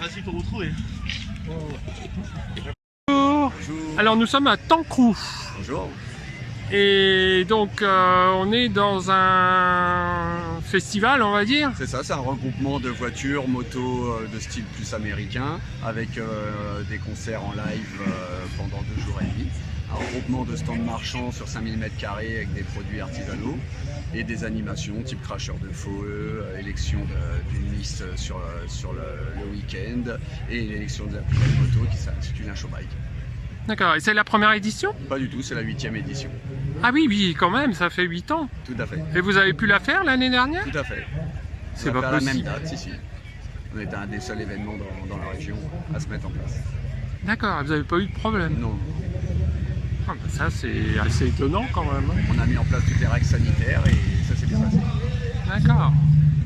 facile pour vous trouver. Bonjour. Alors nous sommes à Tancrou. Bonjour. Et donc on est dans un festival, on va dire. C'est ça, c'est un regroupement de voitures, motos de style plus américain, avec des concerts en live pendant 2 jours et demi. Un regroupement de stands marchands sur 5000 m² avec des produits artisanaux et des animations type cracheur de feu, élection d'une liste sur le week-end et l'élection de la plus belle moto qui s'intitule un showbike. D'accord, et c'est la première édition? Pas du tout, c'est la 8e édition. Ah oui, oui, quand même, ça fait 8 ans. Tout à fait. Et vous avez pu la faire l'année dernière? Tout à fait. C'est On va pas faire possible. la même date, si. On était un des seuls événements dans la région à se mettre en place. D'accord, vous n'avez pas eu de problème? Non. Ah, bah ça c'est assez étonnant quand même. On a mis en place toutes les règles sanitaires et ça s'est bien passé. D'accord.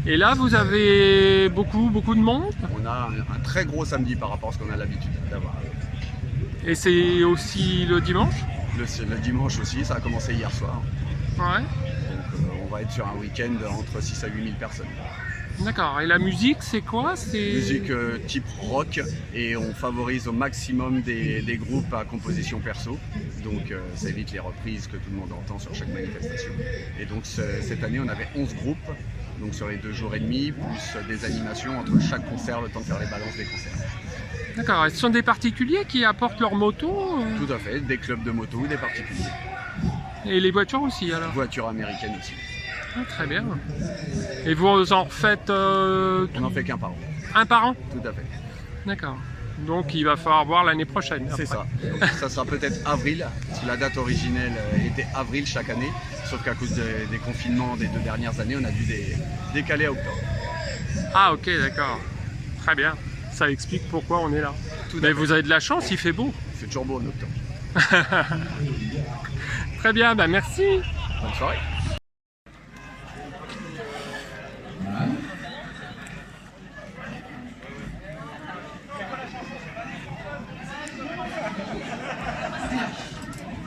Et là vous avez beaucoup de monde? On a un très gros samedi par rapport à ce qu'on a l'habitude d'avoir. Et c'est aussi le dimanche? Le dimanche aussi, ça a commencé hier soir. Ouais. Donc on va être sur un week-end entre 6 à 8 000 personnes. D'accord. Et la musique c'est quoi? C'est Musique type rock et on favorise au maximum des groupes à composition perso. Donc ça évite les reprises que tout le monde entend sur chaque manifestation. Et donc cette année on avait 11 groupes, donc sur les 2 jours et demi, plus des animations entre chaque concert, le temps de faire les balances des concerts. D'accord. Et ce sont des particuliers qui apportent leur moto? Tout à fait, des clubs de moto, des particuliers. Et les voitures aussi alors? Voitures américaines aussi. Ah, très bien. Et vous en refaites On n'en fait qu'un par an. un par an? Tout à fait. D'accord. Donc il va falloir voir l'année prochaine. C'est après. ça. Donc, ça sera peut-être avril, parce que la date originelle était avril chaque année, sauf qu'à cause des confinements des 2 dernières années, on a dû décaler à octobre. Ah ok, d'accord. Très bien. Ça explique pourquoi on est là. Tout à Mais fait. vous avez de la chance, il fait beau. C'est toujours beau en octobre. Très bien, bah merci. Bonne soirée.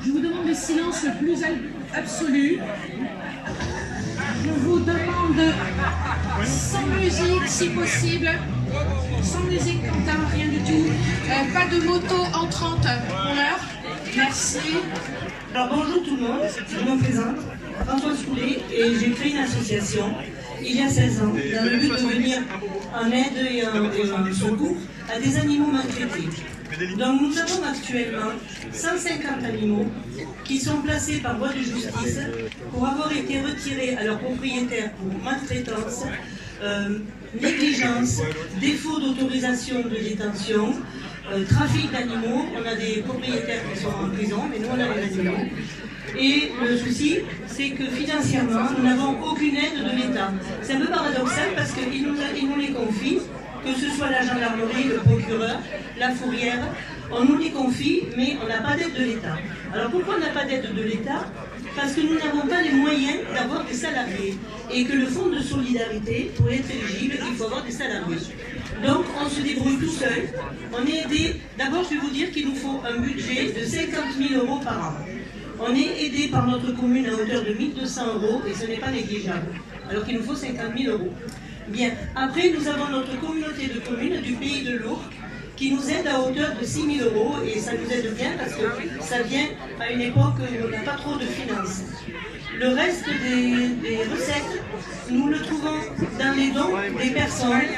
Je vous demande le silence le plus absolu. Je vous demande sans musique si possible. Sans musique, Quentin, rien du tout. Pas de moto entrante pour l'heure. Merci. Alors bonjour tout le monde, je me présente, François Soulet, et j'ai créé une association il y a 16 ans dans le but de venir en aide et en secours à des animaux maltraités. Donc nous avons actuellement 150 animaux qui sont placés par voie de justice pour avoir été retirés à leurs propriétaires pour maltraitance, négligence, défaut d'autorisation de détention, trafic d'animaux. On a des propriétaires qui sont en prison, mais nous on a les animaux. Et le souci, c'est que financièrement, nous n'avons aucune aide de l'État. C'est un peu paradoxal parce qu'ils nous les confient, que ce soit la gendarmerie, le procureur, la fourrière, on nous les confie, mais on n'a pas d'aide de l'État. Alors pourquoi on n'a pas d'aide de l'État? Parce que nous n'avons pas les moyens d'avoir des salariés. Et que le fonds de solidarité, pour être éligible, il faut avoir des salariés. Donc on se débrouille tout seul. On est aidé. D'abord, je vais vous dire qu'il nous faut un budget de 50 000 € par an. On est aidé par notre commune à hauteur de 1 200 € et ce n'est pas négligeable. Alors qu'il nous faut 50 000 €. Bien. Après, nous avons notre communauté de communes du pays de l'Ourcq qui nous aide à hauteur de 6 000 € et ça nous aide bien parce que ça vient à une époque où on n'a pas trop de finances. Le reste des recettes, nous le trouvons dans les dons des personnes,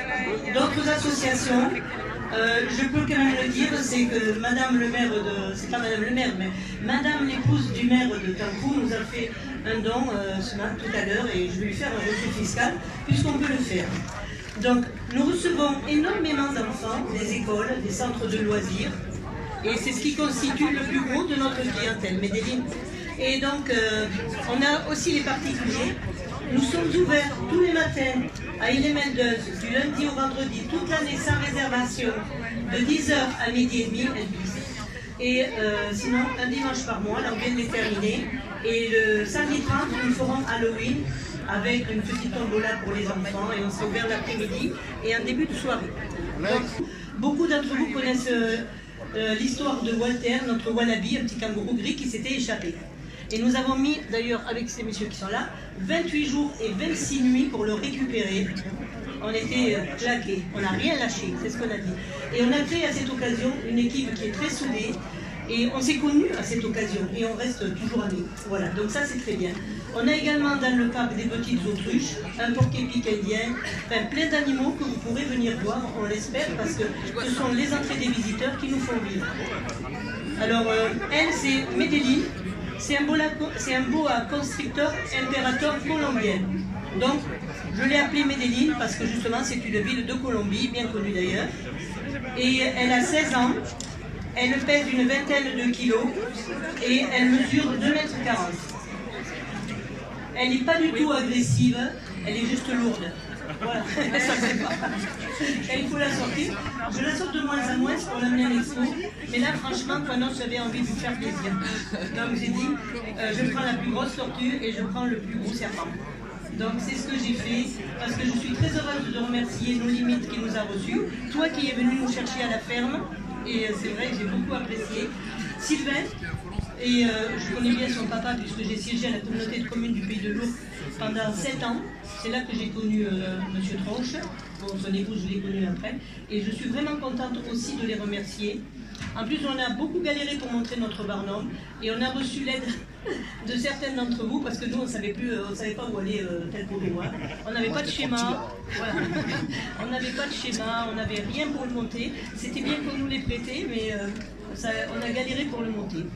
d'autres associations. Je peux quand même le dire, c'est que Madame le maire c'est pas Madame le maire, mais Madame l'épouse du maire de Tancrou nous a fait un don tout à l'heure et je vais lui faire un reçu fiscal puisqu'on peut le faire. Donc nous recevons énormément d'enfants des écoles, des centres de loisirs et c'est ce qui constitue le plus gros de notre clientèle, Medellin. Et donc on a aussi les particuliers. Nous sommes ouverts tous les matins à Ille-et-Mel-Deuze, du lundi au vendredi, toute l'année sans réservation, de 10h à midi et demi. Et sinon, un dimanche par mois, là on vient de les terminer. Et le samedi 30, nous ferons Halloween avec une petite tombola pour les enfants et on sera ouvert l'après-midi et un début de soirée. Donc, beaucoup d'entre vous connaissent l'histoire de Walter, notre wallaby, un petit kangourou gris qui s'était échappé. Et nous avons mis, d'ailleurs, avec ces messieurs qui sont là, 28 jours et 26 nuits pour le récupérer. on était claqués, on n'a rien lâché, c'est ce qu'on a dit. Et on a créé à cette occasion une équipe qui est très soudée, et on s'est connus à cette occasion, et on reste toujours amis. Voilà, donc ça c'est très bien. On a également dans le parc des petites autruches, un porc-épic indien, enfin plein d'animaux que vous pourrez venir voir, on l'espère, parce que ce sont les entrées des visiteurs qui nous font vivre. Alors, elle, c'est Medellin, c'est un boa constrictor impérator colombien. Donc, je l'ai appelée Medellin parce que justement, c'est une ville de Colombie, bien connue d'ailleurs. Et elle a 16 ans, elle pèse une vingtaine de kilos et elle mesure 2,40 m. Elle n'est pas du tout agressive, elle est juste lourde. Voilà, ça c'est pas. Et il faut la sortir. Je la sors de moins en moins pour l'amener à l'expo. Mais là, franchement, pendant j'avais envie de vous faire plaisir. Donc j'ai dit, je prends la plus grosse tortue et je prends le plus gros serpent. Donc c'est ce que j'ai fait, parce que je suis très heureuse de remercier nos limites qui nous a reçus. Toi qui es venu nous chercher à la ferme, et c'est vrai que j'ai beaucoup apprécié. Sylvain, et je connais bien son papa puisque j'ai siégé à la communauté de communes du Pays de l'Ourcq pendant 7 ans. C'est là que j'ai connu Monsieur Tronche. Bon, son épouse, je l'ai connu après. Et je suis vraiment contente aussi de les remercier. En plus, on a beaucoup galéré pour montrer notre barnum et on a reçu l'aide de certains d'entre vous parce que nous, on ne savait pas où aller tel que moi. On n'avait pas de schéma. Voilà. On n'avait pas de schéma, on n'avait rien pour le monter. C'était bien qu'on nous les prêtait, mais on a galéré pour le monter.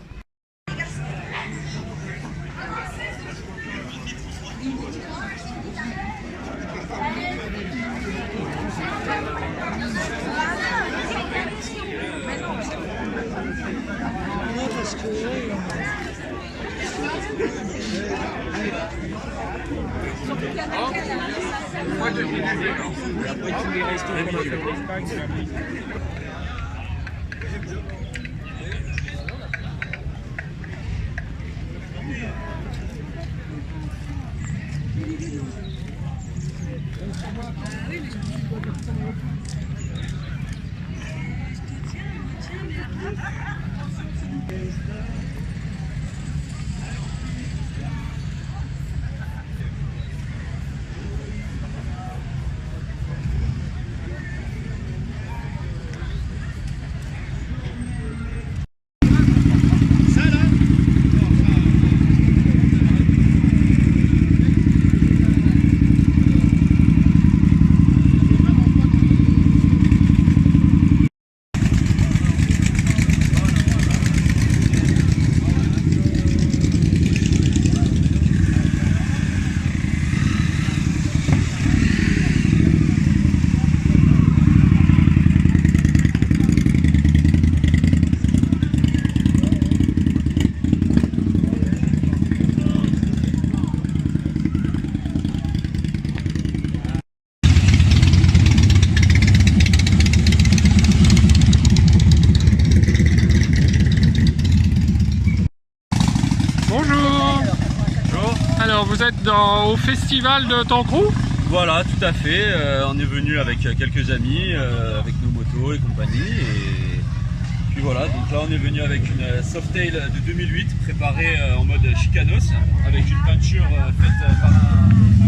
Vous êtes au festival de Tancrou? Voilà, tout à fait. On est venu avec quelques amis, avec nos motos et compagnie. Et puis voilà, donc là on est venu avec une Softail de 2008 préparée en mode Chicanos, avec une peinture faite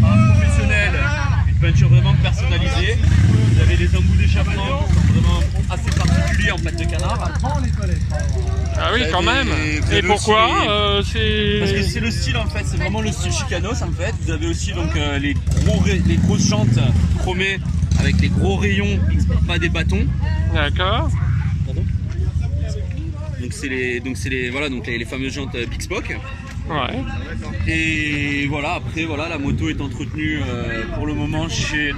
par un professionnel, une peinture vraiment personnalisée. Vous avez les embouts d'échappement qui sont vraiment assez particuliers en pâte de canard. Ah oui, quand même. Et pourquoi parce que c'est le style en fait, c'est vraiment le style Chicanos en fait. Vous avez aussi donc les grosses jantes chromées avec des gros rayons, pas des bâtons. D'accord. Donc c'est les fameuses jantes Big Spock. Ouais. Et voilà, après voilà, la moto est entretenue pour le moment chez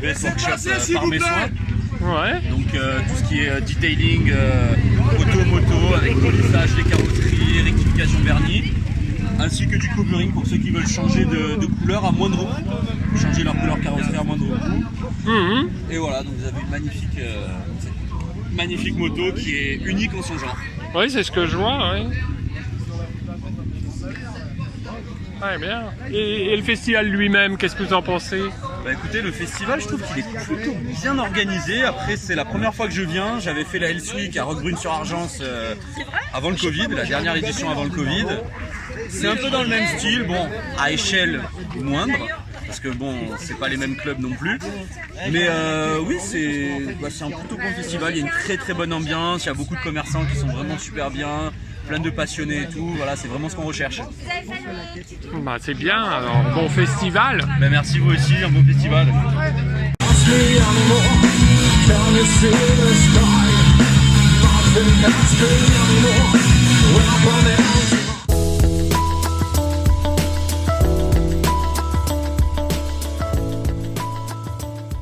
Best Workshop par mes soins. Ouais. Donc tout ce qui est detailing, auto-moto avec polissage des carrosseries, rectification vernis, ainsi que du covering pour ceux qui veulent changer de couleur à moindre coût, changer leur couleur carrosserie à moindre coût. Mmh. Et voilà, donc vous avez une magnifique moto qui est unique en son genre. Oui, c'est ce que je vois, oui. Ouais, bien. Et le festival lui-même, qu'est-ce que vous en pensez? Bah écoutez, le festival, je trouve qu'il est plutôt bien organisé. Après, c'est la première fois que je viens. J'avais fait la Health Week à Roquebrune-sur-Argence avant le Covid, la dernière édition avant le Covid. C'est un peu dans le même style, bon, à échelle moindre, parce que bon, c'est pas les mêmes clubs non plus. Mais oui, c'est un plutôt bon festival, il y a une très très bonne ambiance, il y a beaucoup de commerçants qui sont vraiment super bien, plein de passionnés et tout, voilà, c'est vraiment ce qu'on recherche. Bah, c'est bien, alors bon festival. Ben, merci vous aussi, un bon festival. Can't you see the sky? Nothing can stay anymore.